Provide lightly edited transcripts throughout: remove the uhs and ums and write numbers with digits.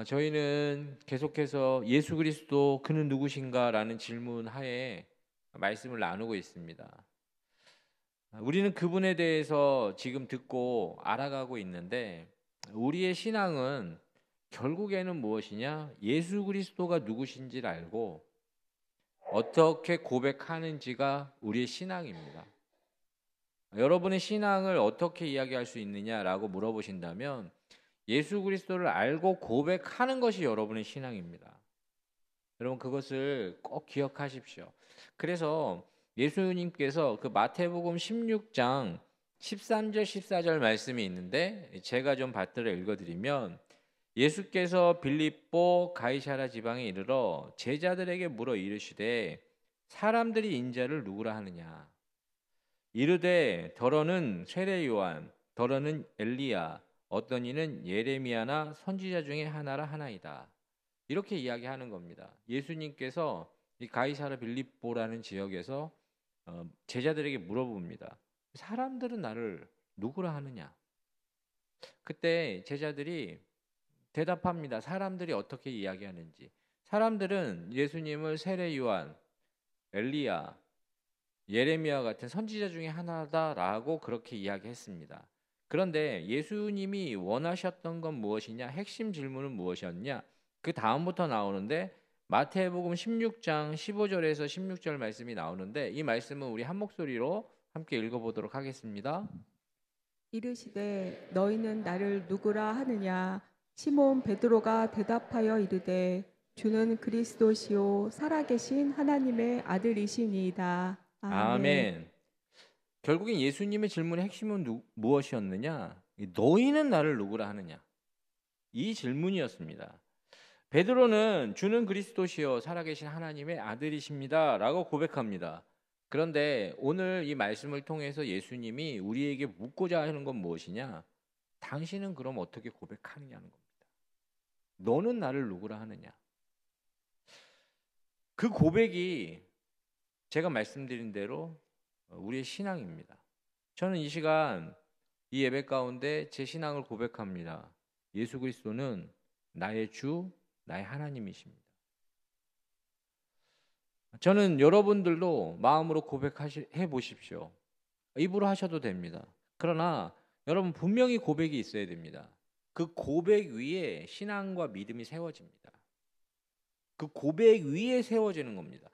저희는 계속해서 예수 그리스도 그는 누구신가라는 질문 하에 말씀을 나누고 있습니다. 우리는 그분에 대해서 지금 듣고 알아가고 있는데 우리의 신앙은 결국에는 무엇이냐? 예수 그리스도가 누구신지를 알고 어떻게 고백하는지가 우리의 신앙입니다. 여러분의 신앙을 어떻게 이야기할 수 있느냐라고 물어보신다면 예수 그리스도를 알고 고백하는 것이 여러분의 신앙입니다. 여러분 그것을 꼭 기억하십시오. 그래서 예수님께서 그 마태복음 16장 13절 14절 말씀이 있는데 제가 좀 받들어 읽어드리면 예수께서 빌립보 가이사랴 지방에 이르러 제자들에게 물어 이르시되 사람들이 인자를 누구라 하느냐 이르되 더러는 세례 요한 더러는 엘리야 어떤 이는 예레미야나 선지자 중에 하나라 하나이다. 이렇게 이야기하는 겁니다. 예수님께서 이 가이사랴 빌립보라는 지역에서 제자들에게 물어봅니다. 사람들은 나를 누구라 하느냐? 그때 제자들이 대답합니다. 사람들이 어떻게 이야기하는지. 사람들은 예수님을 세례 요한, 엘리야, 예레미야 같은 선지자 중에 하나다라고 그렇게 이야기했습니다. 그런데 예수님이 원하셨던 건 무엇이냐? 핵심 질문은 무엇이었냐? 그 다음부터 나오는데 마태복음 16장 15절에서 16절 말씀이 나오는데 이 말씀은 우리 한 목소리로 함께 읽어보도록 하겠습니다. 이르시되 너희는 나를 누구라 하느냐? 시몬 베드로가 대답하여 이르되 주는 그리스도시요 살아계신 하나님의 아들이시니이다. 아멘. 아멘. 결국엔 예수님의 질문의 핵심은 무엇이었느냐? 너희는 나를 누구라 하느냐? 이 질문이었습니다. 베드로는 주는 그리스도시요 살아계신 하나님의 아들이십니다라고 고백합니다. 그런데 오늘 이 말씀을 통해서 예수님이 우리에게 묻고자 하는 건 무엇이냐? 당신은 그럼 어떻게 고백하느냐는 겁니다. 너는 나를 누구라 하느냐? 그 고백이 제가 말씀드린 대로 우리의 신앙입니다. 저는 이 시간 이 예배 가운데 제 신앙을 고백합니다. 예수 그리스도는 나의 주, 나의 하나님이십니다. 저는 여러분들도 마음으로 고백해 보십시오. 입으로 하셔도 됩니다. 그러나 여러분 분명히 고백이 있어야 됩니다. 그 고백 위에 신앙과 믿음이 세워집니다. 그 고백 위에 세워지는 겁니다.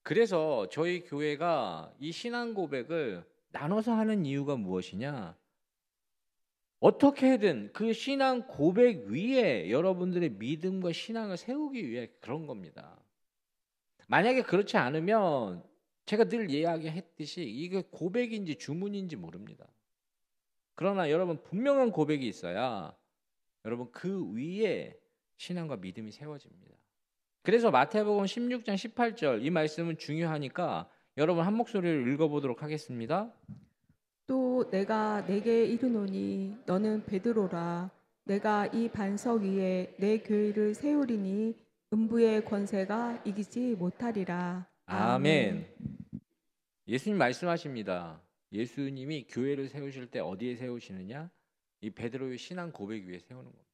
그래서 저희 교회가 이 신앙 고백을 나눠서 하는 이유가 무엇이냐? 어떻게든 그 신앙 고백 위에 여러분들의 믿음과 신앙을 세우기 위해 그런 겁니다. 만약에 그렇지 않으면 제가 늘 이야기했듯이 이게 고백인지 주문인지 모릅니다. 그러나 여러분 분명한 고백이 있어야 여러분 그 위에 신앙과 믿음이 세워집니다. 그래서 마태복음 16장 18절 이 말씀은 중요하니까 여러분 한 목소리로 읽어보도록 하겠습니다. 또 내가 내게 이르노니 너는 베드로라. 내가 이 반석 위에 내 교회를 세우리니 음부의 권세가 이기지 못하리라. 아멘. 예수님 말씀하십니다. 예수님이 교회를 세우실 때 어디에 세우시느냐? 이 베드로의 신앙 고백 위에 세우는 겁니다.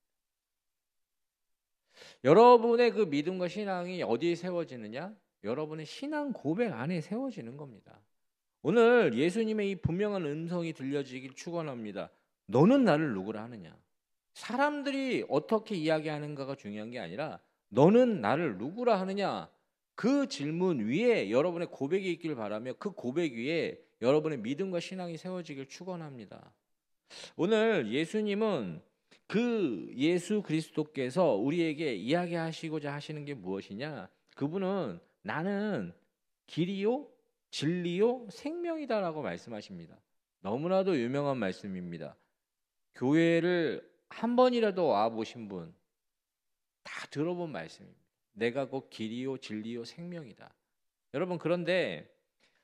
여러분의 그 믿음과 신앙이 어디에 세워지느냐? 여러분의 신앙 고백 안에 세워지는 겁니다. 오늘 예수님의 이 분명한 음성이 들려지길 축원합니다. 너는 나를 누구라 하느냐? 사람들이 어떻게 이야기하는가가 중요한 게 아니라 너는 나를 누구라 하느냐? 그 질문 위에 여러분의 고백이 있길 바라며 그 고백 위에 여러분의 믿음과 신앙이 세워지길 축원합니다. 오늘 예수님은 그 예수 그리스도께서 우리에게 이야기하시고자 하시는 게 무엇이냐? 그분은 나는 길이요 진리요 생명이다라고 말씀하십니다. 너무나도 유명한 말씀입니다. 교회를 한 번이라도 와 보신 분 다 들어본 말씀입니다. 내가 곧 길이요 진리요 생명이다. 여러분 그런데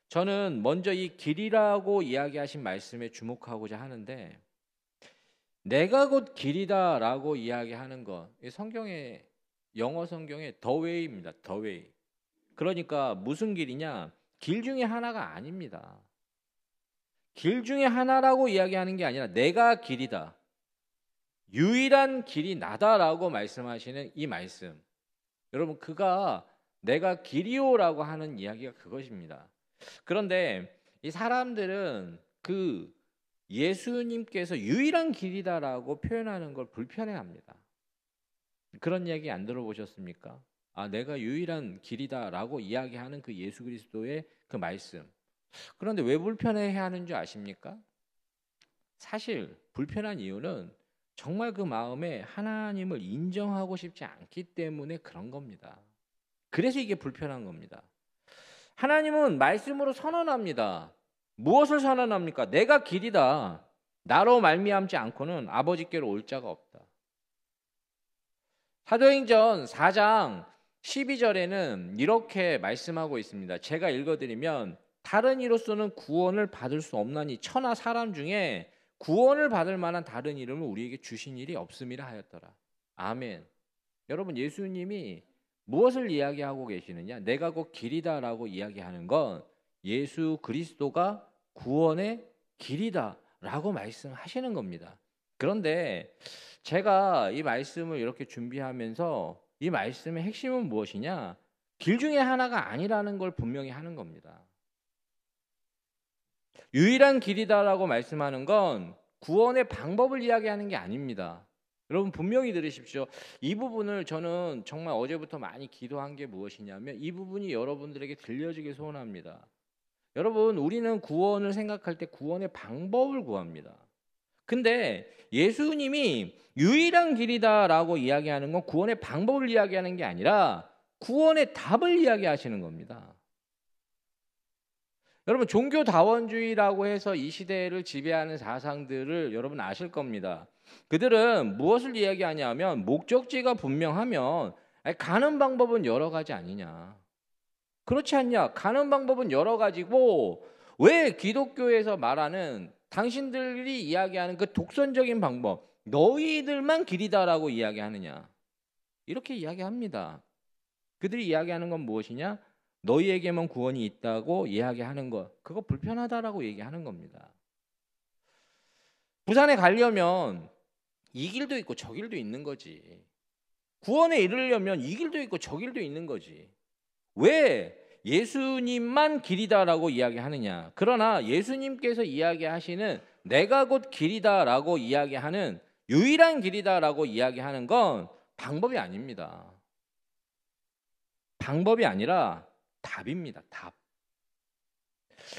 저는 먼저 이 길이라고 이야기하신 말씀에 주목하고자 하는데 내가 곧 길이다라고 이야기하는 것 성경에 영어 성경에 the way입니다. the way. 그러니까 무슨 길이냐? 길 중에 하나가 아닙니다. 길 중에 하나라고 이야기하는 게 아니라 내가 길이다. 유일한 길이 나다라고 말씀하시는 이 말씀, 여러분 그가 내가 길이요라고 하는 이야기가 그것입니다. 그런데 이 사람들은 그 예수님께서 유일한 길이다라고 표현하는 걸 불편해합니다. 그런 이야기 안 들어보셨습니까? 내가 유일한 길이다라고 이야기하는 그 예수 그리스도의 그 말씀. 그런데 왜 불편해하는 줄 아십니까? 사실 불편한 이유는 정말 그 마음에 하나님을 인정하고 싶지 않기 때문에 그런 겁니다. 그래서 이게 불편한 겁니다. 하나님은 말씀으로 선언합니다. 무엇을 선언합니까? 내가 길이다. 나로 말미암지 않고는 아버지께로 올 자가 없다. 사도행전 4장 12절에는 이렇게 말씀하고 있습니다. 제가 읽어드리면 다른 이로서는 구원을 받을 수 없나니 천하 사람 중에 구원을 받을 만한 다른 이름을 우리에게 주신 일이 없음이라 하였더라. 아멘. 여러분 예수님이 무엇을 이야기하고 계시느냐? 내가 곧 길이다라고 이야기하는 건 예수 그리스도가 구원의 길이다라고 말씀하시는 겁니다. 그런데 제가 이 말씀을 이렇게 준비하면서 이 말씀의 핵심은 무엇이냐? 길 중에 하나가 아니라는 걸 분명히 하는 겁니다. 유일한 길이다라고 말씀하는 건 구원의 방법을 이야기하는 게 아닙니다. 여러분 분명히 들으십시오. 이 부분을 저는 정말 어제부터 많이 기도한 게 무엇이냐면 이 부분이 여러분들에게 들려지길 소원합니다. 여러분 우리는 구원을 생각할 때 구원의 방법을 구합니다. 근데 예수님이 유일한 길이다라고 이야기하는 건 구원의 방법을 이야기하는 게 아니라 구원의 답을 이야기하시는 겁니다. 여러분 종교다원주의라고 해서 이 시대를 지배하는 사상들을 여러분 아실 겁니다. 그들은 무엇을 이야기하냐면 목적지가 분명하면 가는 방법은 여러 가지 아니냐. 그렇지 않냐? 가는 방법은 여러 가지고 왜 기독교에서 말하는 당신들이 이야기하는 그 독선적인 방법 너희들만 길이다라고 이야기하느냐. 이렇게 이야기합니다. 그들이 이야기하는 건 무엇이냐? 너희에게만 구원이 있다고 이야기하는 것, 그거 불편하다라고 얘기하는 겁니다. 부산에 가려면 이 길도 있고 저 길도 있는 거지. 구원에 이르려면 이 길도 있고 저 길도 있는 거지. 왜 예수님만 길이다라고 이야기하느냐? 그러나 예수님께서 이야기하시는 내가 곧 길이다라고 이야기하는 유일한 길이다라고 이야기하는 건 방법이 아닙니다. 방법이 아니라 답입니다. 답.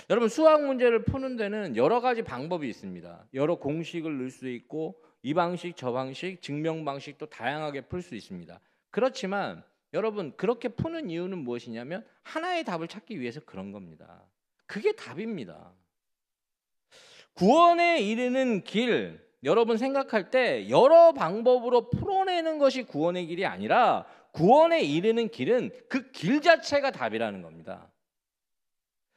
여러분 수학 문제를 푸는 데는 여러 가지 방법이 있습니다. 여러 공식을 넣을 수 있고 이 방식 저 방식 증명 방식도 다양하게 풀 수 있습니다. 그렇지만 여러분 그렇게 푸는 이유는 무엇이냐면 하나의 답을 찾기 위해서 그런 겁니다. 그게 답입니다. 구원에 이르는 길 여러분 생각할 때 여러 방법으로 풀어내는 것이 구원의 길이 아니라 구원에 이르는 길은 그 길 자체가 답이라는 겁니다.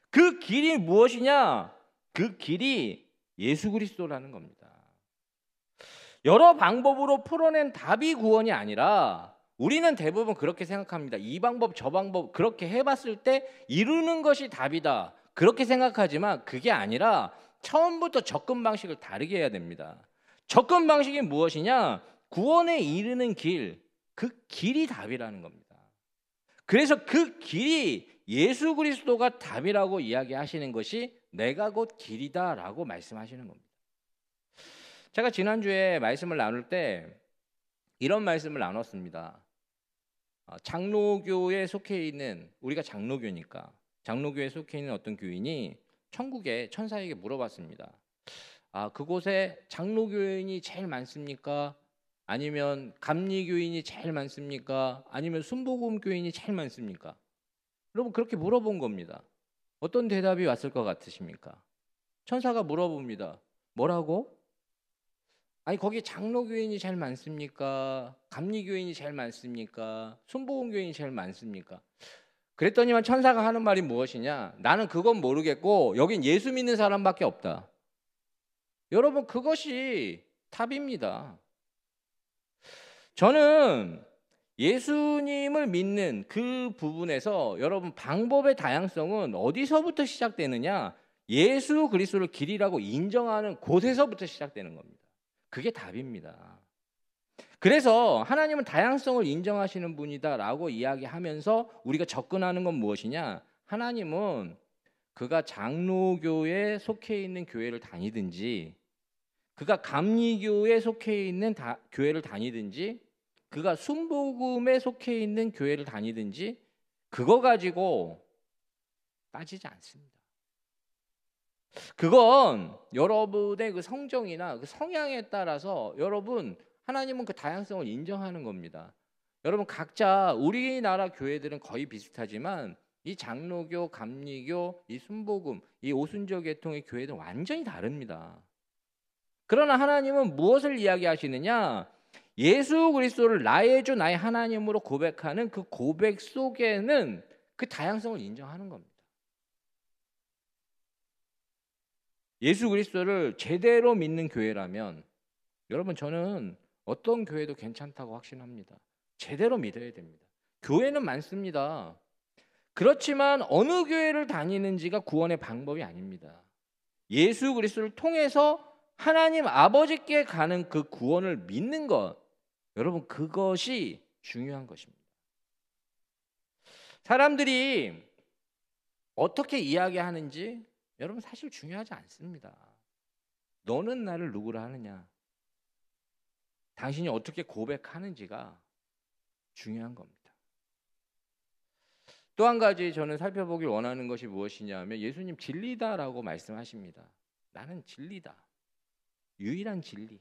그 길이 무엇이냐? 그 길이 예수 그리스도라는 겁니다. 여러 방법으로 풀어낸 답이 구원이 아니라 우리는 대부분 그렇게 생각합니다. 이 방법 저 방법 그렇게 해봤을 때 이루는 것이 답이다. 그렇게 생각하지만 그게 아니라 처음부터 접근 방식을 다르게 해야 됩니다. 접근 방식이 무엇이냐? 구원에 이르는 길, 그 길이 답이라는 겁니다. 그래서 그 길이 예수 그리스도가 답이라고 이야기하시는 것이 내가 곧 길이다라고 말씀하시는 겁니다. 제가 지난주에 말씀을 나눌 때 이런 말씀을 나눴습니다. 장로교에 속해 있는 우리가 장로교니까 장로교에 속해 있는 어떤 교인이 천국의 천사에게 물어봤습니다. 그곳에 장로교인이 제일 많습니까? 아니면 감리교인이 제일 많습니까? 아니면 순복음교인이 제일 많습니까? 여러분 그렇게 물어본 겁니다. 어떤 대답이 왔을 것 같으십니까? 천사가 물어봅니다. 뭐라고? 아니 거기 장로교인이 제일 많습니까? 감리교인이 제일 많습니까? 순복음교인이 제일 많습니까? 그랬더니만 천사가 하는 말이 무엇이냐? 나는 그건 모르겠고 여긴 예수 믿는 사람밖에 없다. 여러분 그것이 답입니다. 저는 예수님을 믿는 그 부분에서 여러분 방법의 다양성은 어디서부터 시작되느냐? 예수 그리스도를 길이라고 인정하는 곳에서부터 시작되는 겁니다. 그게 답입니다. 그래서 하나님은 다양성을 인정하시는 분이다라고 이야기하면서 우리가 접근하는 건 무엇이냐? 하나님은 그가 장로교에 속해 있는 교회를 다니든지, 그가 감리교에 속해 있는 교회를 다니든지, 그가 순복음에 속해 있는 교회를 다니든지, 그거 가지고 따지지 않습니다. 그건 여러분의 그 성정이나 그 성향에 따라서 여러분, 하나님은 그 다양성을 인정하는 겁니다. 여러분, 각자 우리나라 교회들은 거의 비슷하지만 이 장로교, 감리교, 이 순복음, 이 오순절 계통의 교회들은 완전히 다릅니다. 그러나 하나님은 무엇을 이야기하시느냐? 예수 그리스도를 나의 주, 나의 하나님으로 고백하는 그 고백 속에는 그 다양성을 인정하는 겁니다. 예수 그리스도를 제대로 믿는 교회라면, 여러분, 저는 어떤 교회도 괜찮다고 확신합니다. 제대로 믿어야 됩니다. 교회는 많습니다. 그렇지만 어느 교회를 다니는지가 구원의 방법이 아닙니다. 예수 그리스도를 통해서 하나님 아버지께 가는 그 구원을 믿는 것, 여러분, 그것이 중요한 것입니다. 사람들이 어떻게 이야기하는지 여러분 사실 중요하지 않습니다. 너는 나를 누구라 하느냐, 당신이 어떻게 고백하는지가 중요한 겁니다. 또 한 가지 저는 살펴보길 원하는 것이 무엇이냐면, 예수님 진리다라고 말씀하십니다. 나는 진리다, 유일한 진리.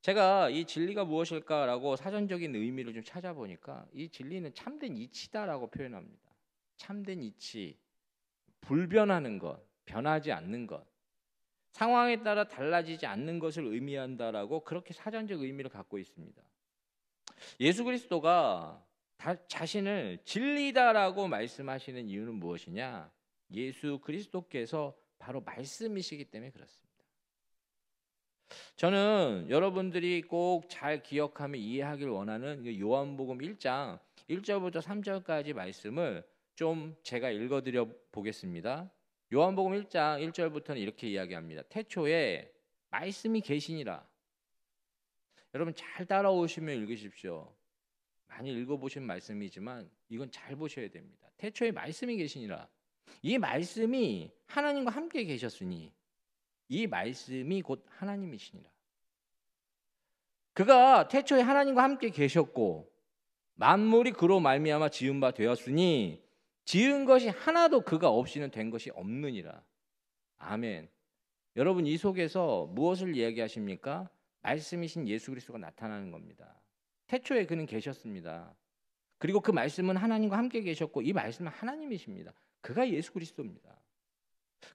제가 이 진리가 무엇일까라고 사전적인 의미를 좀 찾아보니까 이 진리는 참된 이치다라고 표현합니다. 참된 이치, 불변하는 것, 변하지 않는 것, 상황에 따라 달라지지 않는 것을 의미한다라고 그렇게 사전적 의미를 갖고 있습니다. 예수 그리스도가 자신을 진리다라고 말씀하시는 이유는 무엇이냐? 예수 그리스도께서 바로 말씀이시기 때문에 그렇습니다. 저는 여러분들이 꼭 잘 기억하며 이해하길 원하는 요한복음 1장 1절부터 3절까지 말씀을 좀 제가 읽어드려 보겠습니다. 요한복음 1장 1절부터는 이렇게 이야기합니다. 태초에 말씀이 계시니라. 여러분 잘 따라오시면 읽으십시오. 많이 읽어보신 말씀이지만 이건 잘 보셔야 됩니다. 태초에 말씀이 계시니라. 이 말씀이 하나님과 함께 계셨으니 이 말씀이 곧 하나님이시니라. 그가 태초에 하나님과 함께 계셨고 만물이 그로 말미암아 지은 바 되었으니 지은 것이 하나도 그가 없이는 된 것이 없느니라. 아멘. 여러분, 이 속에서 무엇을 이야기하십니까? 말씀이신 예수 그리스도가 나타나는 겁니다. 태초에 그는 계셨습니다. 그리고 그 말씀은 하나님과 함께 계셨고 이 말씀은 하나님이십니다. 그가 예수 그리스도입니다.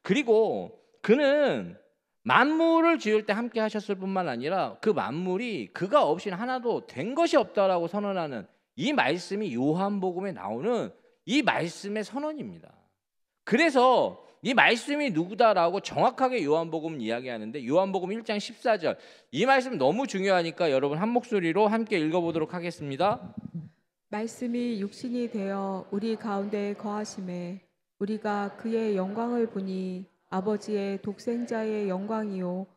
그리고 그는 만물을 지을 때 함께 하셨을 뿐만 아니라 그 만물이 그가 없이는 하나도 된 것이 없다라고 선언하는 이 말씀이 요한복음에 나오는 이 말씀의 선언입니다. 그래서 이 말씀이 누구다라고 정확하게 요한복음은 이야기하는데 요한복음 1장 14절, 이 말씀 너무 중요하니까 여러분 한 목소리로 함께 읽어보도록 하겠습니다. 말씀이 육신이 되어 우리 가운데 거하심에 우리가 그의 영광을 보니 아버지의 독생자의 영광이요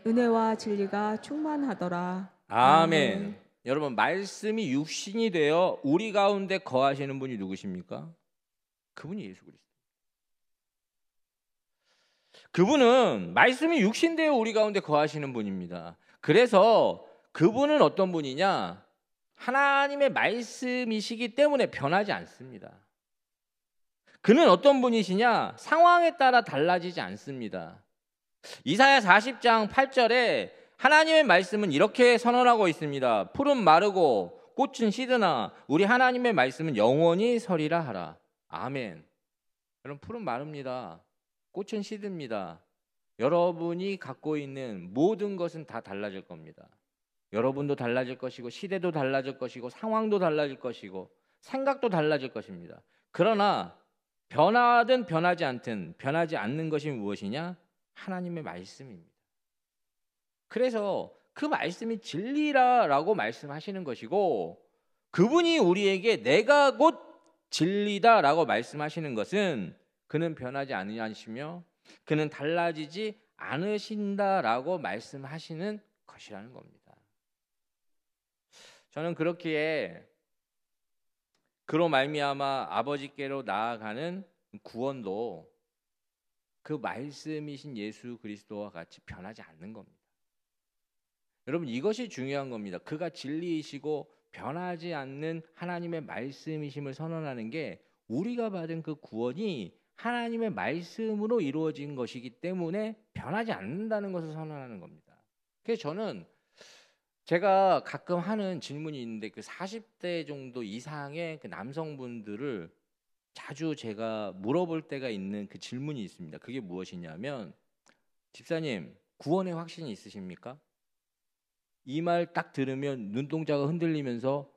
은혜와 진리가 충만하더라. 아멘. 여러분, 말씀이 육신이 되어 우리 가운데 거하시는 분이 누구십니까? 그분이 예수 그리스도. 그분은 말씀이 육신 되어 우리 가운데 거하시는 분입니다. 그래서 그분은 어떤 분이냐? 하나님의 말씀이시기 때문에 변하지 않습니다. 그는 어떤 분이시냐? 상황에 따라 달라지지 않습니다. 이사야 40장 8절에 하나님의 말씀은 이렇게 선언하고 있습니다. 푸른 마르고 꽃은 시드나 우리 하나님의 말씀은 영원히 서리라 하라. 아멘. 여러분, 푸른 마릅니다. 꽃은 시듭니다. 여러분이 갖고 있는 모든 것은 다 달라질 겁니다. 여러분도 달라질 것이고 시대도 달라질 것이고 상황도 달라질 것이고 생각도 달라질 것입니다. 그러나 변하든 변하지 않든 변하지 않는 것이 무엇이냐? 하나님의 말씀입니다. 그래서 그 말씀이 진리라라고 말씀하시는 것이고 그분이 우리에게 내가 곧 진리다라고 말씀하시는 것은 그는 변하지 않으시며 그는 달라지지 않으신다라고 말씀하시는 것이라는 겁니다. 저는 그렇기에 그로 말미암아 아버지께로 나아가는 구원도 그 말씀이신 예수 그리스도와 같이 변하지 않는 겁니다. 여러분, 이것이 중요한 겁니다. 그가 진리이시고 변하지 않는 하나님의 말씀이심을 선언하는 게 우리가 받은 그 구원이 하나님의 말씀으로 이루어진 것이기 때문에 변하지 않는다는 것을 선언하는 겁니다. 그래서 저는 제가 가끔 하는 질문이 있는데 그 40대 정도 이상의 그 남성분들을 자주 제가 물어볼 때가 있는 그 질문이 있습니다. 그게 무엇이냐면, 집사님, 구원의 확신이 있으십니까? 이 말 딱 들으면 눈동자가 흔들리면서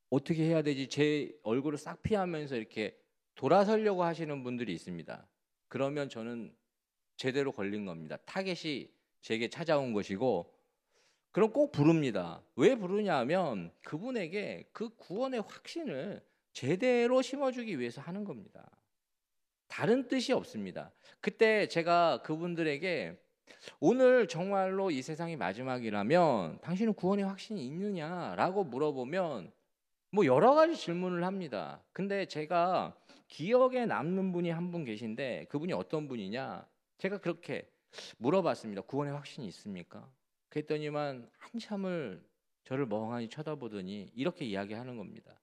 어떻게 해야 되지? 제 얼굴을 싹 피하면서 이렇게 돌아서려고 하시는 분들이 있습니다. 그러면 저는 제대로 걸린 겁니다. 타겟이 제게 찾아온 것이고, 그럼 꼭 부릅니다. 왜 부르냐 하면 그분에게 그 구원의 확신을 제대로 심어주기 위해서 하는 겁니다. 다른 뜻이 없습니다. 그때 제가 그분들에게 오늘 정말로 이 세상이 마지막이라면 당신은 구원의 확신이 있느냐라고 물어보면 뭐 여러 가지 질문을 합니다. 근데 제가 기억에 남는 분이 한 분 계신데 그분이 어떤 분이냐? 제가 그렇게 물어봤습니다. 구원의 확신이 있습니까? 그랬더니만 한참을 저를 멍하니 쳐다보더니 이렇게 이야기하는 겁니다.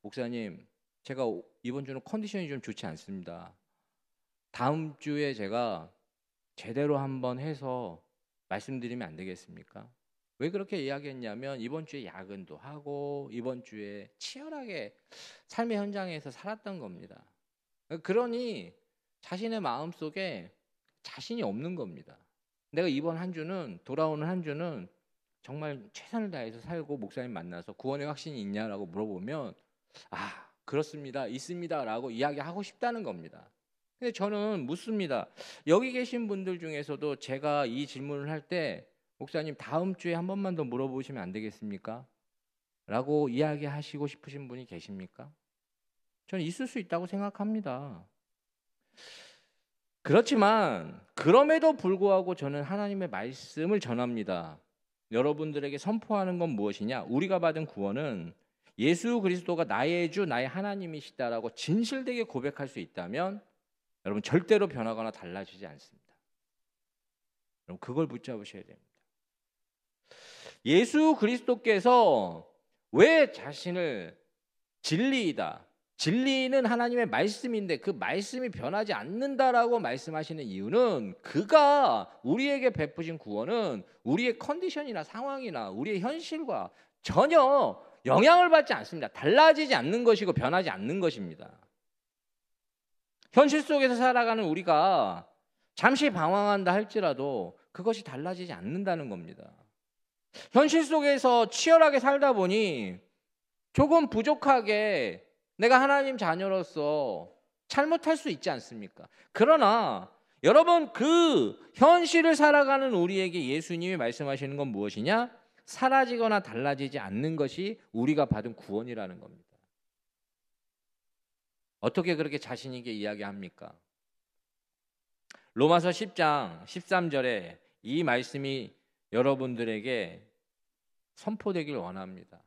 목사님, 제가 이번 주는 컨디션이 좀 좋지 않습니다. 다음 주에 제가 제대로 한번 해서 말씀드리면 안 되겠습니까? 왜 그렇게 이야기했냐면 이번 주에 야근도 하고 이번 주에 치열하게 삶의 현장에서 살았던 겁니다. 그러니 자신의 마음속에 자신이 없는 겁니다. 내가 이번 한 주는, 돌아오는 한 주는 정말 최선을 다해서 살고 목사님 만나서 구원의 확신이 있냐라고 물어보면 아, 그렇습니다, 있습니다 라고 이야기하고 싶다는 겁니다. 근데 저는 묻습니다. 여기 계신 분들 중에서도 제가 이 질문을 할 때 목사님 다음 주에 한 번만 더 물어보시면 안 되겠습니까? 라고 이야기하시고 싶으신 분이 계십니까? 저는 있을 수 있다고 생각합니다. 그렇지만 그럼에도 불구하고 저는 하나님의 말씀을 전합니다. 여러분들에게 선포하는 건 무엇이냐? 우리가 받은 구원은 예수 그리스도가 나의 주, 나의 하나님이시다라고 진실되게 고백할 수 있다면 여러분 절대로 변하거나 달라지지 않습니다. 여러분 그걸 붙잡으셔야 됩니다. 예수 그리스도께서 왜 자신을 진리이다, 진리는 하나님의 말씀인데 그 말씀이 변하지 않는다라고 말씀하시는 이유는 그가 우리에게 베푸신 구원은 우리의 컨디션이나 상황이나 우리의 현실과 전혀 영향을 받지 않습니다. 달라지지 않는 것이고 변하지 않는 것입니다. 현실 속에서 살아가는 우리가 잠시 방황한다 할지라도 그것이 달라지지 않는다는 겁니다. 현실 속에서 치열하게 살다 보니 조금 부족하게 내가 하나님 자녀로서 잘못할 수 있지 않습니까? 그러나 여러분 그 현실을 살아가는 우리에게 예수님이 말씀하시는 건 무엇이냐? 사라지거나 달라지지 않는 것이 우리가 받은 구원이라는 겁니다. 어떻게 그렇게 자신 있게 이야기합니까? 로마서 10장 13절에 이 말씀이 여러분들에게 선포되길 원합니다.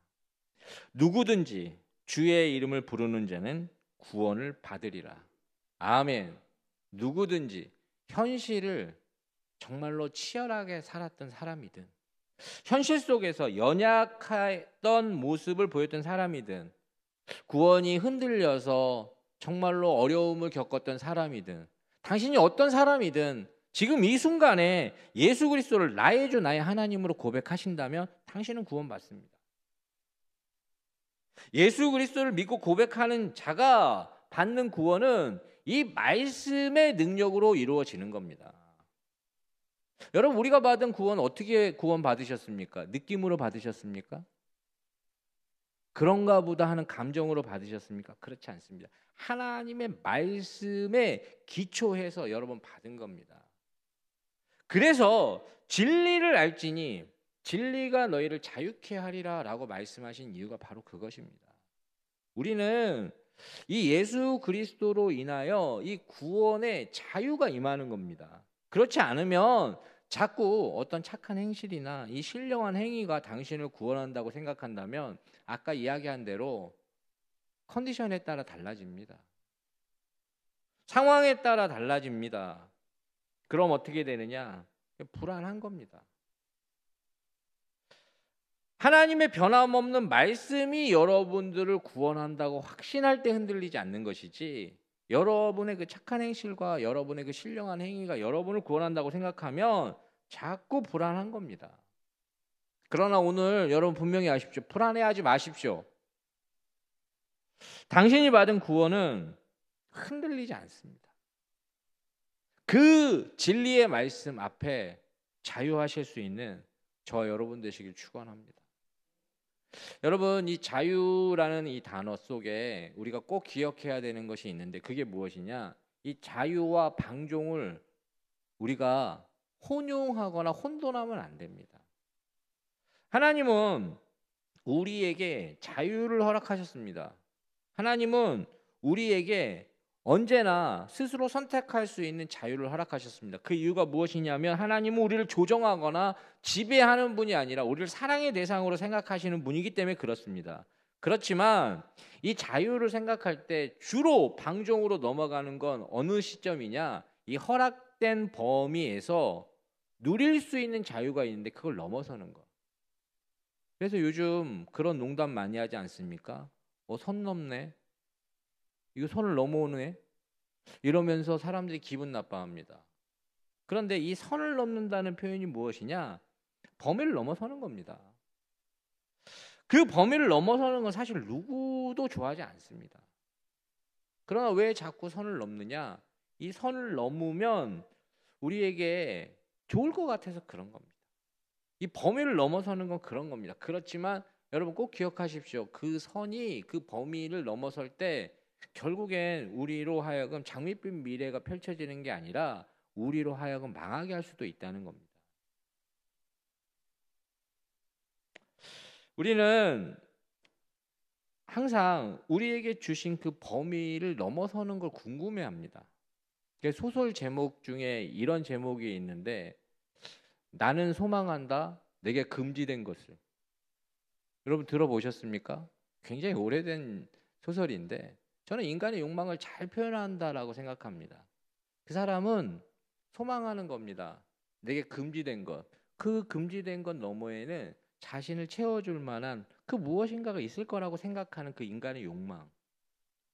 누구든지 주의 이름을 부르는 자는 구원을 받으리라. 아멘. 누구든지 현실을 정말로 치열하게 살았던 사람이든 현실 속에서 연약했던 모습을 보였던 사람이든 구원이 흔들려서 정말로 어려움을 겪었던 사람이든 당신이 어떤 사람이든 지금 이 순간에 예수 그리스도를 나의 주 나의 하나님으로 고백하신다면 당신은 구원받습니다. 예수 그리스도를 믿고 고백하는 자가 받는 구원은 이 말씀의 능력으로 이루어지는 겁니다. 여러분 우리가 받은 구원 어떻게 구원 받으셨습니까? 느낌으로 받으셨습니까? 그런가 보다 하는 감정으로 받으셨습니까? 그렇지 않습니다. 하나님의 말씀에 기초해서 여러분 받은 겁니다. 그래서 진리를 알지니 진리가 너희를 자유케 하리라 라고 말씀하신 이유가 바로 그것입니다. 우리는 이 예수 그리스도로 인하여 이 구원의 자유가 임하는 겁니다. 그렇지 않으면 자꾸 어떤 착한 행실이나 이 신령한 행위가 당신을 구원한다고 생각한다면 아까 이야기한 대로 컨디션에 따라 달라집니다. 상황에 따라 달라집니다. 그럼 어떻게 되느냐? 불안한 겁니다. 하나님의 변함없는 말씀이 여러분들을 구원한다고 확신할 때 흔들리지 않는 것이지, 여러분의 그 착한 행실과 여러분의 그 신령한 행위가 여러분을 구원한다고 생각하면 자꾸 불안한 겁니다. 그러나 오늘 여러분 분명히 아십시오. 불안해하지 마십시오. 당신이 받은 구원은 흔들리지 않습니다. 그 진리의 말씀 앞에 자유하실 수 있는 저 여러분 되시길 축원합니다. 여러분, 이 자유라는 이 단어 속에 우리가 꼭 기억해야 되는 것이 있는데 그게 무엇이냐? 이 자유와 방종을 우리가 혼용하거나 혼돈하면 안 됩니다. 하나님은 우리에게 자유를 허락하셨습니다. 하나님은 우리에게 언제나 스스로 선택할 수 있는 자유를 허락하셨습니다. 그 이유가 무엇이냐면 하나님은 우리를 조정하거나 지배하는 분이 아니라 우리를 사랑의 대상으로 생각하시는 분이기 때문에 그렇습니다. 그렇지만 이 자유를 생각할 때 주로 방종으로 넘어가는 건 어느 시점이냐? 이 허락된 범위에서 누릴 수 있는 자유가 있는데 그걸 넘어서는 거. 그래서 요즘 그런 농담 많이 하지 않습니까? 선 넘네. 이거 선을 넘어오네. 이러면서 사람들이 기분 나빠합니다. 그런데 이 선을 넘는다는 표현이 무엇이냐? 범위를 넘어서는 겁니다. 그 범위를 넘어서는 건 사실 누구도 좋아하지 않습니다. 그러나 왜 자꾸 선을 넘느냐? 이 선을 넘으면 우리에게 좋을 것 같아서 그런 겁니다. 이 범위를 넘어서는 건 그런 겁니다. 그렇지만 여러분 꼭 기억하십시오. 그 선이 그 범위를 넘어설 때 결국엔 우리로 하여금 장밋빛 미래가 펼쳐지는 게 아니라 우리로 하여금 망하게 할 수도 있다는 겁니다. 우리는 항상 우리에게 주신 그 범위를 넘어서는 걸 궁금해합니다. 소설 제목 중에 이런 제목이 있는데, 나는 소망한다 내게 금지된 것을. 여러분 들어보셨습니까? 굉장히 오래된 소설인데 저는 인간의 욕망을 잘 표현한다라고 생각합니다. 그 사람은 소망하는 겁니다. 내게 금지된 것. 그 금지된 것 너머에는 자신을 채워줄 만한 그 무엇인가가 있을 거라고 생각하는 그 인간의 욕망.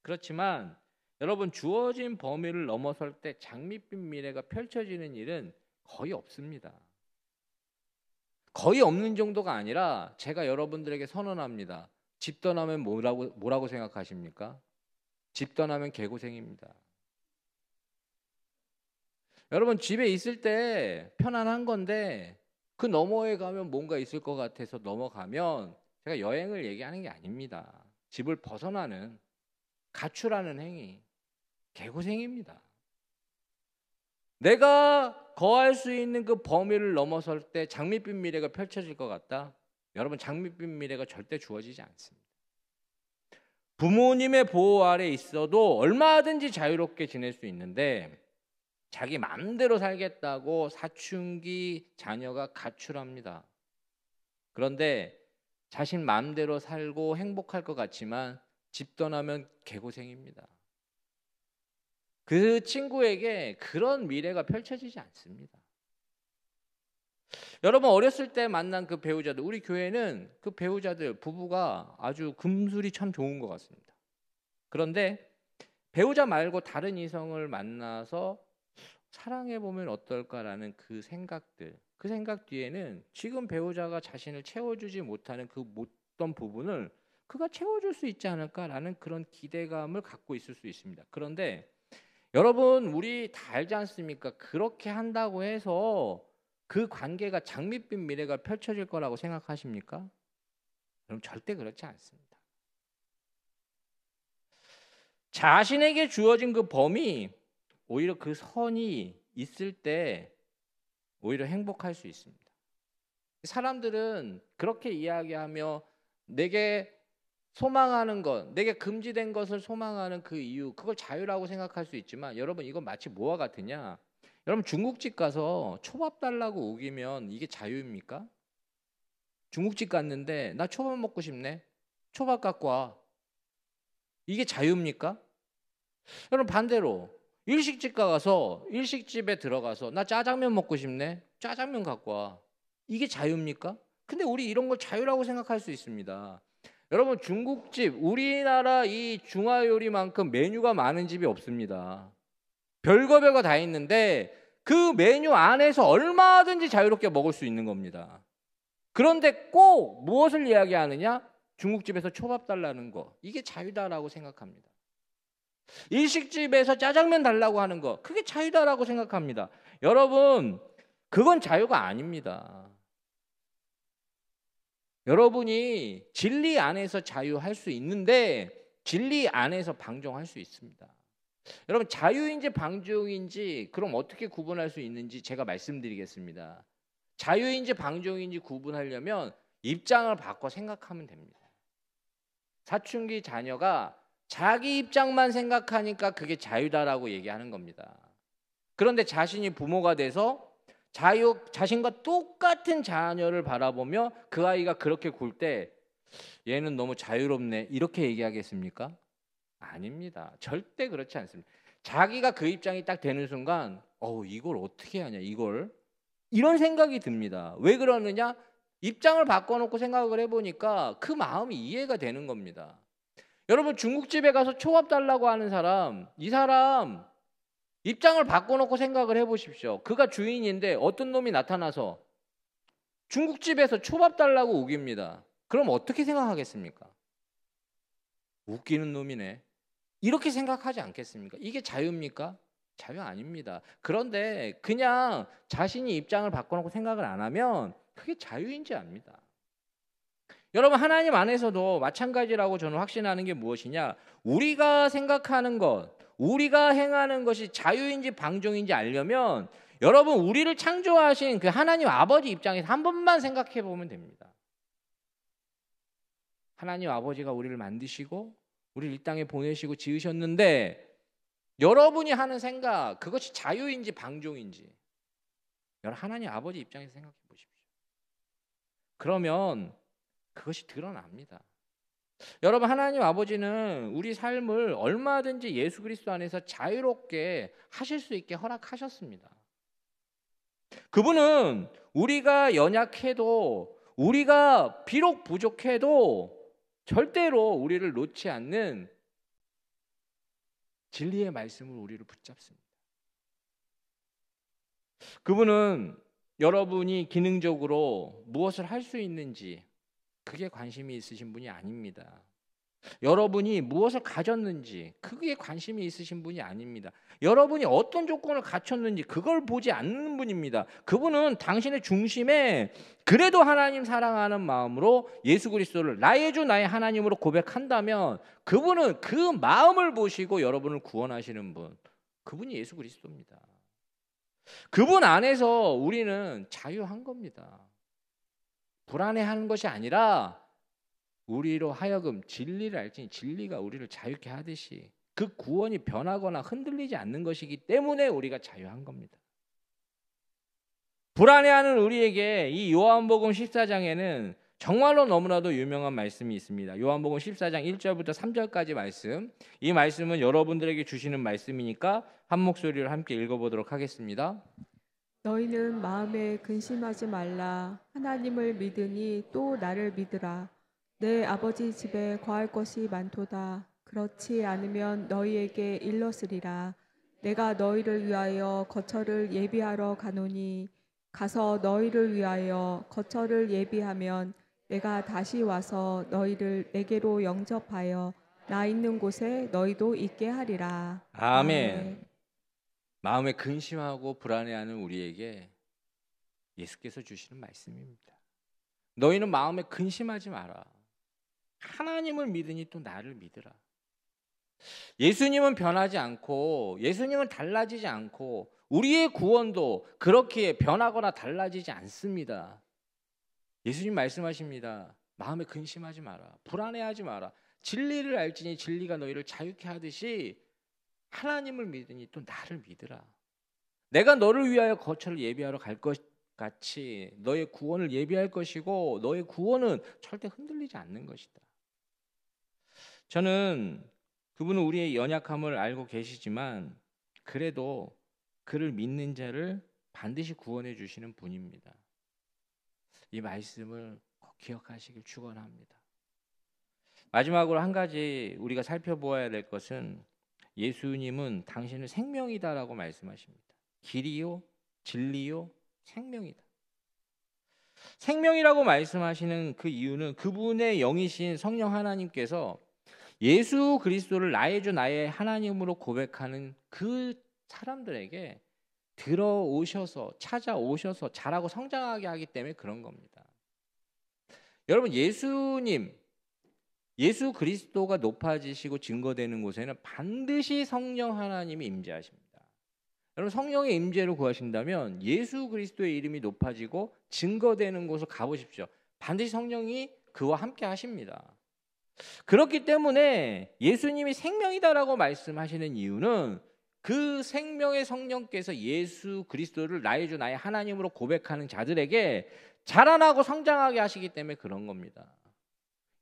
그렇지만 여러분, 주어진 범위를 넘어설 때 장밋빛 미래가 펼쳐지는 일은 거의 없습니다. 거의 없는 정도가 아니라 제가 여러분들에게 선언합니다. 집 떠나면 뭐라고 생각하십니까? 집 떠나면 개고생입니다. 여러분, 집에 있을 때 편안한 건데 그 너머에 가면 뭔가 있을 것 같아서 넘어가면, 제가 여행을 얘기하는 게 아닙니다. 집을 벗어나는, 가출하는 행위, 개고생입니다. 내가 거할 수 있는 그 범위를 넘어설 때 장밋빛 미래가 펼쳐질 것 같다? 여러분, 장밋빛 미래가 절대 주어지지 않습니다. 부모님의 보호 아래 있어도 얼마든지 자유롭게 지낼 수 있는데 자기 마음대로 살겠다고 사춘기 자녀가 가출합니다. 그런데 자신 마음대로 살고 행복할 것 같지만 집 떠나면 개고생입니다. 그 친구에게 그런 미래가 펼쳐지지 않습니다. 여러분, 어렸을 때 만난 그 배우자들, 우리 교회는 그 배우자들 부부가 아주 금술이 참 좋은 것 같습니다. 그런데 배우자 말고 다른 이성을 만나서 사랑해보면 어떨까라는 그 생각들, 그 생각 뒤에는 지금 배우자가 자신을 채워주지 못하는 그 어떤 부분을 그가 채워줄 수 있지 않을까라는 그런 기대감을 갖고 있을 수 있습니다. 그런데 여러분, 우리 다 알지 않습니까? 그렇게 한다고 해서 그 관계가 장밋빛 미래가 펼쳐질 거라고 생각하십니까? 그럼 절대 그렇지 않습니다. 자신에게 주어진 그 범위, 오히려 그 선이 있을 때 오히려 행복할 수 있습니다. 사람들은 그렇게 이야기하며 내게 소망하는 것, 내게 금지된 것을 소망하는 그 이유, 그걸 자유라고 생각할 수 있지만 여러분, 이건 마치 뭐와 같으냐? 여러분 중국집 가서 초밥 달라고 우기면 이게 자유입니까? 중국집 갔는데 나 초밥 먹고 싶네. 초밥 갖고 와. 이게 자유입니까? 여러분 반대로 일식집 가서 일식집에 들어가서 나 짜장면 먹고 싶네. 짜장면 갖고 와. 이게 자유입니까? 근데 우리 이런 걸 자유라고 생각할 수 있습니다. 여러분 중국집 우리나라 이 중화 요리만큼 메뉴가 많은 집이 없습니다. 별거 다 있는데 그 메뉴 안에서 얼마든지 자유롭게 먹을 수 있는 겁니다. 그런데 꼭 무엇을 이야기하느냐? 중국집에서 초밥 달라는 거. 이게 자유다라고 생각합니다. 일식집에서 짜장면 달라고 하는 거. 그게 자유다라고 생각합니다. 여러분, 그건 자유가 아닙니다. 여러분이 진리 안에서 자유할 수 있는데 진리 안에서 방종할 수 있습니다. 여러분 자유인지 방종인지 그럼 어떻게 구분할 수 있는지 제가 말씀드리겠습니다. 자유인지 방종인지 구분하려면 입장을 바꿔 생각하면 됩니다. 사춘기 자녀가 자기 입장만 생각하니까 그게 자유다라고 얘기하는 겁니다. 그런데 자신이 부모가 돼서 자신과 똑같은 자녀를 바라보며 그 아이가 그렇게 굴 때 얘는 너무 자유롭네 이렇게 얘기하겠습니까? 아닙니다. 절대 그렇지 않습니다. 자기가 그 입장이 딱 되는 순간 이걸 어떻게 하냐 이걸 이런 생각이 듭니다. 왜 그러느냐? 입장을 바꿔놓고 생각을 해보니까 그 마음이 이해가 되는 겁니다. 여러분 중국집에 가서 초밥 달라고 하는 사람 이 사람 입장을 바꿔놓고 생각을 해보십시오. 그가 주인인데 어떤 놈이 나타나서 중국집에서 초밥 달라고 우깁니다. 그럼 어떻게 생각하겠습니까? 웃기는 놈이네. 이렇게 생각하지 않겠습니까? 이게 자유입니까? 자유 아닙니다. 그런데 그냥 자신이 입장을 바꿔놓고 생각을 안 하면 그게 자유인지 압니다. 여러분 하나님 안에서도 마찬가지라고 저는 확신하는 게 무엇이냐? 우리가 생각하는 것, 우리가 행하는 것이 자유인지 방종인지 알려면 여러분 우리를 창조하신 그 하나님 아버지 입장에서 한 번만 생각해 보면 됩니다. 하나님 아버지가 우리를 만드시고 우리를 이 땅에 보내시고 지으셨는데 여러분이 하는 생각 그것이 자유인지 방종인지 여러분 하나님 아버지 입장에서 생각해 보십시오. 그러면 그것이 드러납니다. 여러분 하나님 아버지는 우리 삶을 얼마든지 예수 그리스도 안에서 자유롭게 하실 수 있게 허락하셨습니다. 그분은 우리가 연약해도 우리가 비록 부족해도 절대로 우리를 놓지 않는 진리의 말씀을 우리를 붙잡습니다. 그분은 여러분이 기능적으로 무엇을 할 수 있는지 그게 관심이 있으신 분이 아닙니다. 여러분이 무엇을 가졌는지 그게 관심이 있으신 분이 아닙니다. 여러분이 어떤 조건을 갖췄는지 그걸 보지 않는 분입니다. 그분은 당신의 중심에 그래도 하나님 사랑하는 마음으로 예수 그리스도를 나의 주 나의 하나님으로 고백한다면 그분은 그 마음을 보시고 여러분을 구원하시는 분, 그분이 예수 그리스도입니다. 그분 안에서 우리는 자유한 겁니다. 불안해하는 것이 아니라 우리로 하여금 진리를 알지 진리가 우리를 자유케 하듯이 그 구원이 변하거나 흔들리지 않는 것이기 때문에 우리가 자유한 겁니다. 불안해하는 우리에게 이 요한복음 14장에는 정말로 너무나도 유명한 말씀이 있습니다. 요한복음 14장 1절부터 3절까지 말씀. 이 말씀은 여러분들에게 주시는 말씀이니까 한 목소리로 함께 읽어보도록 하겠습니다. 너희는 마음에 근심하지 말라. 하나님을 믿으니 또 나를 믿으라. 내 아버지 집에 거할 것이 많도다. 그렇지 않으면 너희에게 일렀으리라. 내가 너희를 위하여 거처를 예비하러 가노니 가서 너희를 위하여 거처를 예비하면 내가 다시 와서 너희를 내게로 영접하여 나 있는 곳에 너희도 있게 하리라. 아멘. 마음에 근심하고 불안해하는 우리에게 예수께서 주시는 말씀입니다. 너희는 마음에 근심하지 마라. 하나님을 믿으니 또 나를 믿으라. 예수님은 변하지 않고 예수님은 달라지지 않고 우리의 구원도 그렇게 변하거나 달라지지 않습니다. 예수님 말씀하십니다. 마음에 근심하지 마라. 불안해하지 마라. 진리를 알지니 진리가 너희를 자유케 하듯이 하나님을 믿으니 또 나를 믿으라. 내가 너를 위하여 거처를 예비하러 갈 것 같이 너의 구원을 예비할 것이고 너의 구원은 절대 흔들리지 않는 것이다. 저는 그분은 우리의 연약함을 알고 계시지만 그래도 그를 믿는 자를 반드시 구원해 주시는 분입니다. 이 말씀을 꼭 기억하시길 축원합니다. 마지막으로 한 가지 우리가 살펴보아야 될 것은 예수님은 당신은 생명이다라고 말씀하십니다. 길이요, 진리요, 생명이다. 생명이라고 말씀하시는 그 이유는 그분의 영이신 성령 하나님께서 예수 그리스도를 나의 주 나의 하나님으로 고백하는 그 사람들에게 들어오셔서 찾아오셔서 자라고 성장하게 하기 때문에 그런 겁니다. 여러분, 예수 그리스도가 높아지시고 증거되는 곳에는 반드시 성령 하나님이 임재하십니다. 여러분, 성령의 임재를 구하신다면 예수 그리스도의 이름이 높아지고 증거되는 곳을 가보십시오. 반드시 성령이 그와 함께 하십니다. 그렇기 때문에 예수님이 생명이다라고 말씀하시는 이유는 그 생명의 성령께서 예수 그리스도를 나의 주 나의 하나님으로 고백하는 자들에게 자라나고 성장하게 하시기 때문에 그런 겁니다.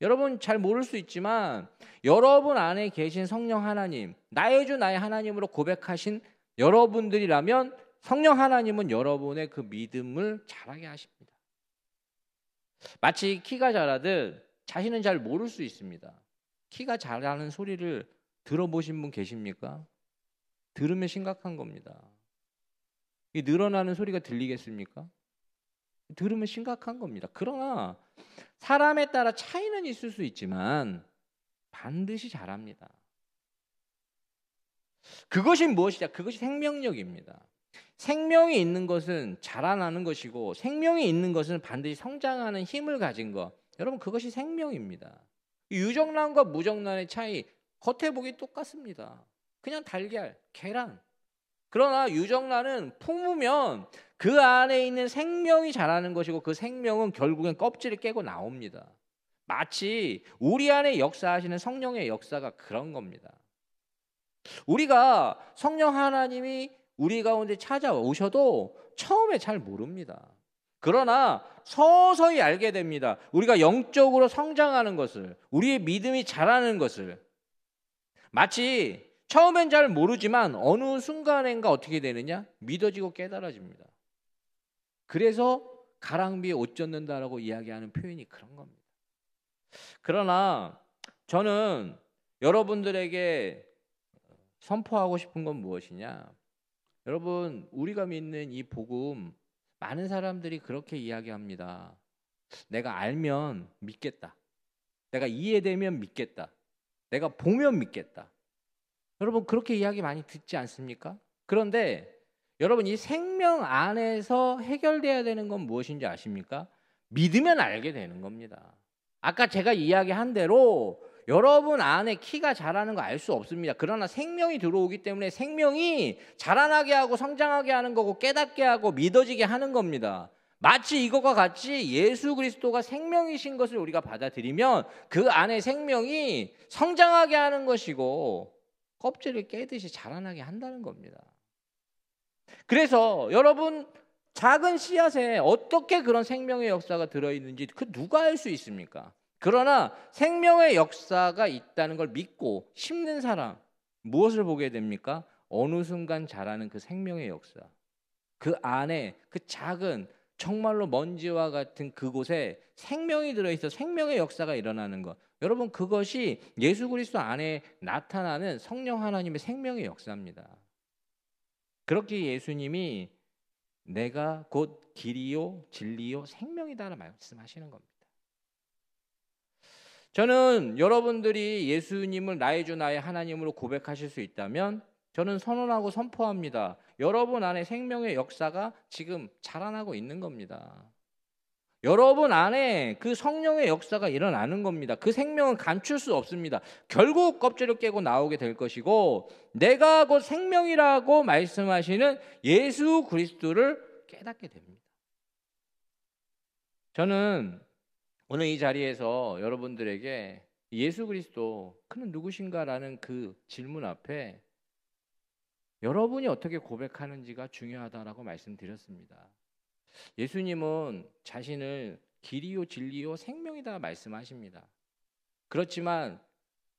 여러분 잘 모를 수 있지만 여러분 안에 계신 성령 하나님, 나의 주 나의 하나님으로 고백하신 여러분들이라면 성령 하나님은 여러분의 그 믿음을 자라게 하십니다. 마치 키가 자라듯 자신은 잘 모를 수 있습니다. 키가 자라는 소리를 들어보신 분 계십니까? 들으면 심각한 겁니다. 이 늘어나는 소리가 들리겠습니까? 들으면 심각한 겁니다. 그러나 사람에 따라 차이는 있을 수 있지만 반드시 자랍니다. 그것이 무엇이냐? 그것이 생명력입니다. 생명이 있는 것은 자라나는 것이고 생명이 있는 것은 반드시 성장하는 힘을 가진 것. 여러분 그것이 생명입니다. 유정란과 무정란의 차이 겉에 보기 똑같습니다. 그냥 달걀, 계란. 그러나 유정란은 품으면 그 안에 있는 생명이 자라는 것이고 그 생명은 결국엔 껍질을 깨고 나옵니다. 마치 우리 안에 역사하시는 성령의 역사가 그런 겁니다. 우리가 성령 하나님이 우리 가운데 찾아오셔도 처음에 잘 모릅니다. 그러나 서서히 알게 됩니다. 우리가 영적으로 성장하는 것을, 우리의 믿음이 자라는 것을. 마치 처음엔 잘 모르지만 어느 순간인가 어떻게 되느냐? 믿어지고 깨달아집니다. 그래서 가랑비에 옷 젖는다라고 이야기하는 표현이 그런 겁니다. 그러나 저는 여러분들에게 선포하고 싶은 건 무엇이냐? 여러분, 우리가 믿는 이 복음 많은 사람들이 그렇게 이야기합니다. 내가 알면 믿겠다. 내가 이해되면 믿겠다. 내가 보면 믿겠다. 여러분 그렇게 이야기 많이 듣지 않습니까? 그런데 여러분 이 생명 안에서 해결돼야 되는 건 무엇인지 아십니까? 믿으면 알게 되는 겁니다. 아까 제가 이야기한 대로 여러분 안에 키가 자라는 거 알 수 없습니다. 그러나 생명이 들어오기 때문에 생명이 자라나게 하고 성장하게 하는 거고 깨닫게 하고 믿어지게 하는 겁니다. 마치 이것과 같이 예수 그리스도가 생명이신 것을 우리가 받아들이면 그 안에 생명이 성장하게 하는 것이고 껍질을 깨듯이 자라나게 한다는 겁니다. 그래서 여러분 작은 씨앗에 어떻게 그런 생명의 역사가 들어있는지 그 누가 알 수 있습니까? 그러나 생명의 역사가 있다는 걸 믿고 심는 사람 무엇을 보게 됩니까? 어느 순간 자라는 그 생명의 역사. 그 안에 그 작은 정말로 먼지와 같은 그곳에 생명이 들어있어 생명의 역사가 일어나는 것. 여러분 그것이 예수 그리스도 안에 나타나는 성령 하나님의 생명의 역사입니다. 그렇게 예수님이 내가 곧 길이요 진리요 생명이다라고 말씀하시는 겁니다. 저는 여러분들이 예수님을 나의 주 나의 하나님으로 고백하실 수 있다면 저는 선언하고 선포합니다. 여러분 안에 생명의 역사가 지금 자라나고 있는 겁니다. 여러분 안에 그 성령의 역사가 일어나는 겁니다. 그 생명은 감출 수 없습니다. 결국 껍질을 깨고 나오게 될 것이고 내가 곧 생명이라고 말씀하시는 예수 그리스도를 깨닫게 됩니다. 저는 오늘 이 자리에서 여러분들에게 예수 그리스도 그는 누구신가라는 그 질문 앞에 여러분이 어떻게 고백하는지가 중요하다라고 말씀드렸습니다. 예수님은 자신을 길이요 진리요 생명이다 말씀하십니다. 그렇지만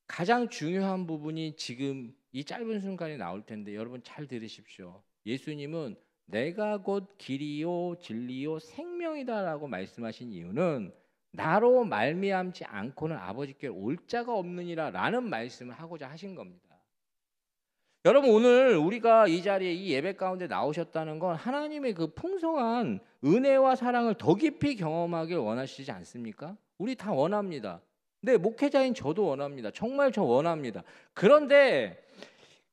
가장 중요한 부분이 지금 이 짧은 순간에 나올 텐데 여러분 잘 들으십시오. 예수님은 내가 곧 길이요 진리요 생명이다라고 말씀하신 이유는 나로 말미암지 않고는 아버지께 올 자가 없느니라라는 말씀을 하고자 하신 겁니다. 여러분 오늘 우리가 이 자리에 이 예배 가운데 나오셨다는 건 하나님의 그 풍성한 은혜와 사랑을 더 깊이 경험하길 원하시지 않습니까? 우리 다 원합니다. 네, 목회자인 저도 원합니다. 정말 저 원합니다. 그런데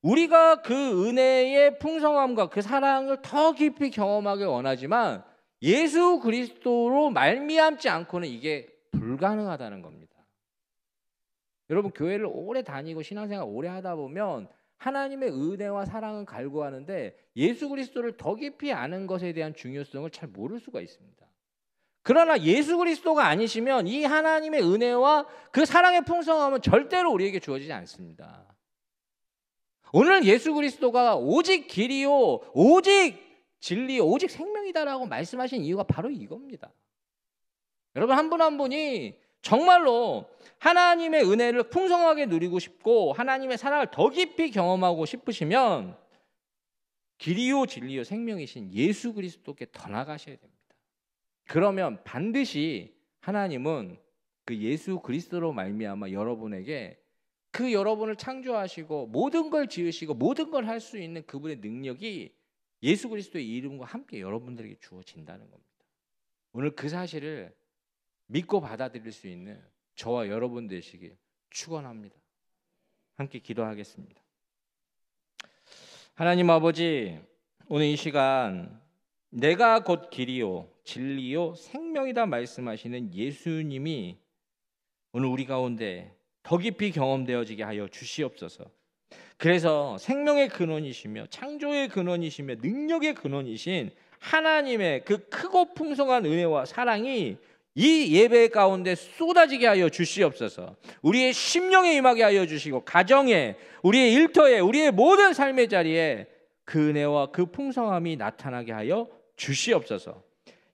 우리가 그 은혜의 풍성함과 그 사랑을 더 깊이 경험하길 원하지만 예수 그리스도로 말미암지 않고는 이게 불가능하다는 겁니다. 여러분 교회를 오래 다니고 신앙생활 오래 하다 보면 하나님의 은혜와 사랑은 갈구하는데 예수 그리스도를 더 깊이 아는 것에 대한 중요성을 잘 모를 수가 있습니다. 그러나 예수 그리스도가 아니시면 이 하나님의 은혜와 그 사랑의 풍성함은 절대로 우리에게 주어지지 않습니다. 오늘 예수 그리스도가 오직 길이요 오직 진리요 오직 생명이다라고 말씀하신 이유가 바로 이겁니다. 여러분 한 분 한 분이 정말로 하나님의 은혜를 풍성하게 누리고 싶고 하나님의 사랑을 더 깊이 경험하고 싶으시면 길이요 진리요 생명이신 예수 그리스도께 더 나가셔야 됩니다. 그러면 반드시 하나님은 그 예수 그리스도로 말미암아 여러분에게 그 여러분을 창조하시고 모든 걸 지으시고 모든 걸 할 수 있는 그분의 능력이 예수 그리스도의 이름과 함께 여러분들에게 주어진다는 겁니다. 오늘 그 사실을 믿고 받아들일 수 있는 저와 여러분 되시길 축원합니다. 함께 기도하겠습니다. 하나님 아버지, 오늘 이 시간 내가 곧 길이요 진리요 생명이다 말씀하시는 예수님이 오늘 우리 가운데 더 깊이 경험되어지게 하여 주시옵소서. 그래서 생명의 근원이시며 창조의 근원이시며 능력의 근원이신 하나님의 그 크고 풍성한 은혜와 사랑이 이 예배 가운데 쏟아지게 하여 주시옵소서. 우리의 심령에 임하게 하여 주시고 가정에 우리의 일터에 우리의 모든 삶의 자리에 그 은혜와 그 풍성함이 나타나게 하여 주시옵소서.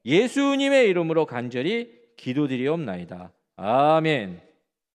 예수님의 이름으로 간절히 기도드리옵나이다. 아멘.